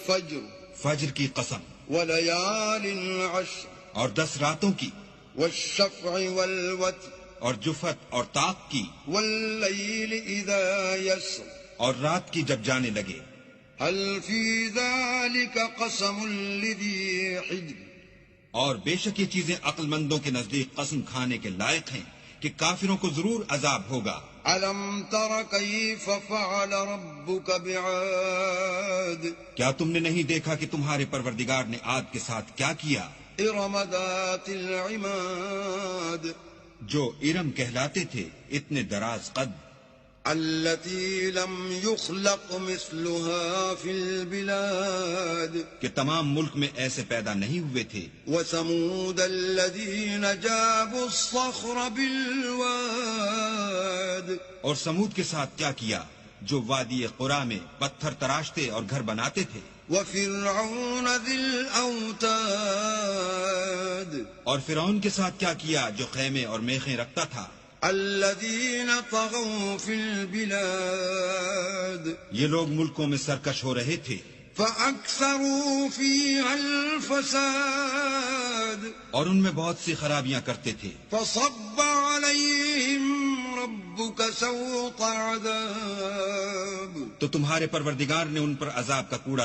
والفجر فجر کی قسم وليال عشر اور 10 راتوں کی والشفع والوتر اور جفت اور طاق کی والليل إذا يسر اور رات کی جب جانے لگے هل في ذلك قسم لذي حجر اور بے شک یہ چیزیں عقل مندوں کے نزدیک قسم کھانے کے لائق ہیں کہ کافروں کو ضرور عذاب ہوگا. ألم تر كيف فعل ربك بعاد کیا تم نے نہیں دیکھا کہ تمہارے پروردگار نے عاد کے ساتھ کیا کیا؟ إرم ذات العماد جو ارم کہلاتے تھے اتنے دراز قد، التي لم يخلق مثلها في البلاد کہ تمام ملک میں ایسے پیدا نہیں ہوئے تھے. وثمود الذين جابوا الصخر بالواد اور سمود کے ساتھ کیا کیا جو وادی قرا میں پتھر تراشتے اور گھر بناتے تھے. وفرعون ذي الأوتاد اور فرعون کے ساتھ کیا کیا جو خیمے اور میخیں رکھتا تھا. الذين طغوا في البلاد یہ لوگ ملکوں میں سرکش ہو رہے تھے فأكثروا فيها الفساد اور ان میں بہت سی خرابیاں کرتے تھے. فصب عليهم ربك سوط عذاب تو تمہارے پروردگار نے ان پر عذاب کا کوڑا